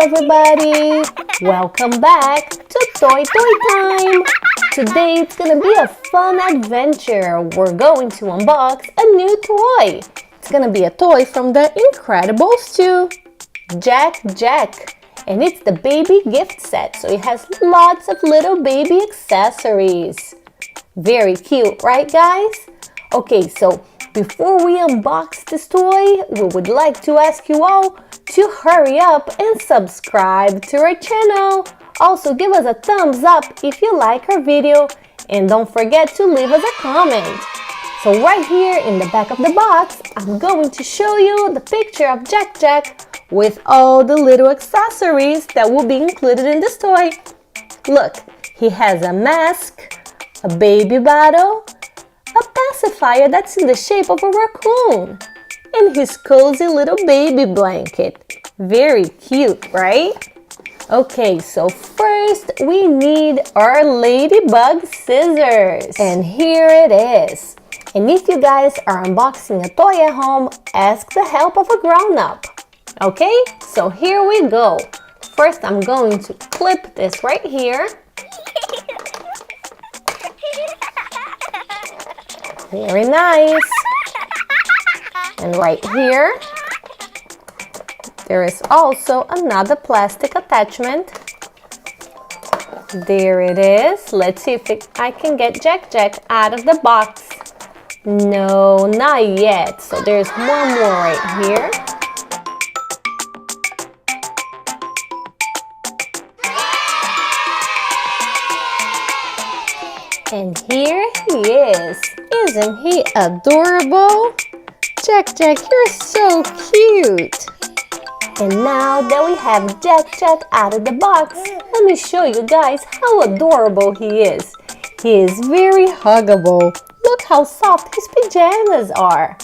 everybody! Welcome back to Toy Time! Today it's gonna be a fun adventure. We're going to unbox a new toy. It's gonna be a toy from the Incredibles 2, Jack Jack. And it's the baby gift set, so it has lots of little baby accessories. Very cute, right guys? Okay, so before we unbox this toy, we would like to ask you all to hurry up and subscribe to our channel. Also, give us a thumbs up if you like our video, and don't forget to leave us a comment. So right here in the back of the box, I'm going to show you the picture of Jack Jack with all the little accessories that will be included in this toy. Look, he has a mask, a baby bottle, a pacifier that's in the shape of a raccoon, and his cozy little baby blanket. Very cute, right? Okay, so first we need our ladybug scissors. And here it is. And if you guys are unboxing a toy at home, ask the help of a grown-up. Okay, so here we go. First I'm going to clip this right here. Very nice. And right here, there is also another plastic attachment. There it is. Let's see if I can get Jack Jack out of the box. No, not yet. So there's one more right here. And here he is. Isn't he adorable? Jack Jack, you're so cute. And now that we have Jack Jack out of the box, let me show you guys how adorable he is. He is very huggable. Look how soft his pajamas are.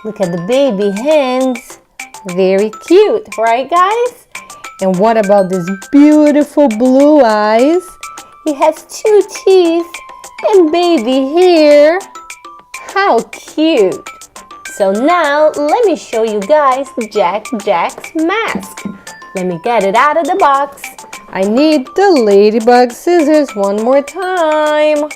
Look at the baby hands. Very cute, right guys? And what about these beautiful blue eyes? He has 2 teeth and baby hair. How cute! So now let me show you guys Jack Jack's mask. Let me get it out of the box. I need the ladybug scissors one more time.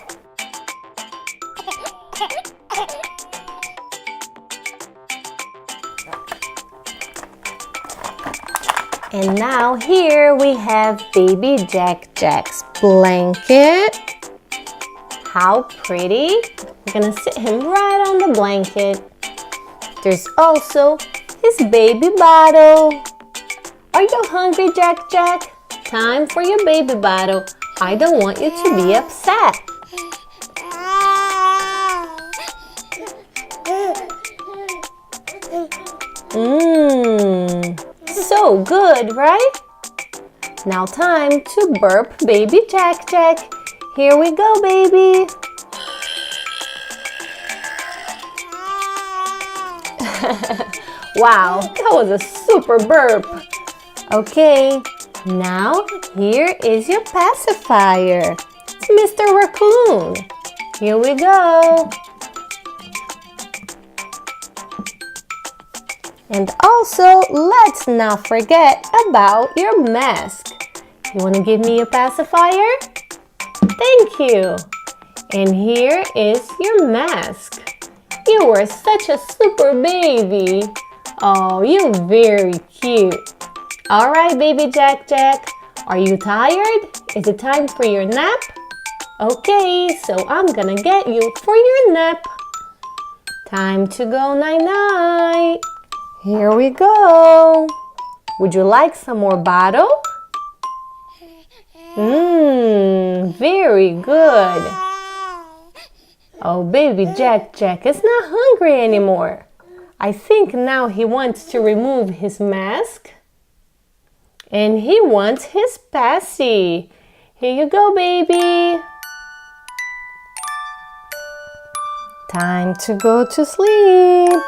And now here we have baby Jack Jack's blanket. How pretty. I'm gonna sit him right on the blanket. There's also his baby bottle. Are you hungry, Jack Jack? Time for your baby bottle. I don't want you to be upset. So good, right? Now time to burp baby Jack Jack. Here we go, baby. Wow, that was a super burp. Okay, now here is your pacifier. It's Mr. Raccoon. Here we go. And also, let's not forget about your mask. You want to give me a pacifier? Thank you. And here is your mask. You were such a super baby. Oh, you're very cute. All right, baby Jack Jack. Are you tired? Is it time for your nap? Okay, so I'm gonna get you for your nap. Time to go night-night. Here we go. Would you like some more bottle? Very good. Oh, baby Jack Jack is not hungry anymore. I think now he wants to remove his mask. And he wants his passy. Here you go, baby. Time to go to sleep.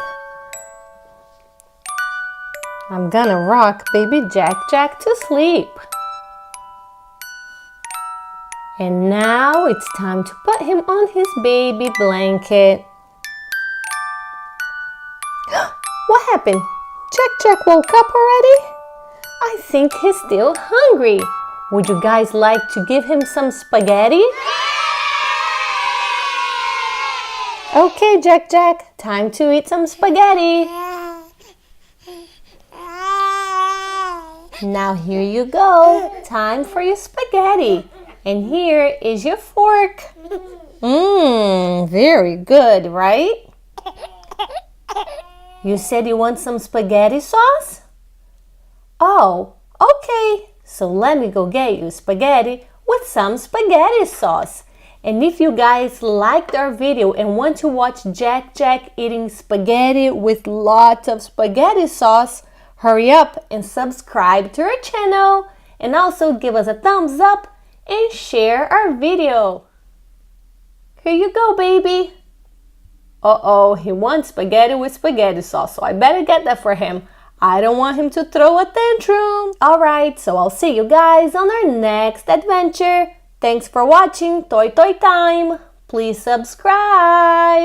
I'm gonna rock baby Jack Jack to sleep. And now it's time to put him on his baby blanket. What happened? Jack Jack woke up already? I think he's still hungry. Would you guys like to give him some spaghetti? Okay, Jack Jack, time to eat some spaghetti. Now here you go. Time for your spaghetti. And here is your fork. Very good, right? You said you want some spaghetti sauce? Oh, okay. So let me go get you spaghetti with some spaghetti sauce. And if you guys liked our video and want to watch Jack Jack eating spaghetti with lots of spaghetti sauce, hurry up and subscribe to our channel. And also give us a thumbs up and share our video. Here you go, baby. Uh-oh, he wants spaghetti with spaghetti sauce, so I better get that for him. I don't want him to throw a tantrum. Alright, so I'll see you guys on our next adventure. Thanks for watching Toy Toy Time. Please subscribe.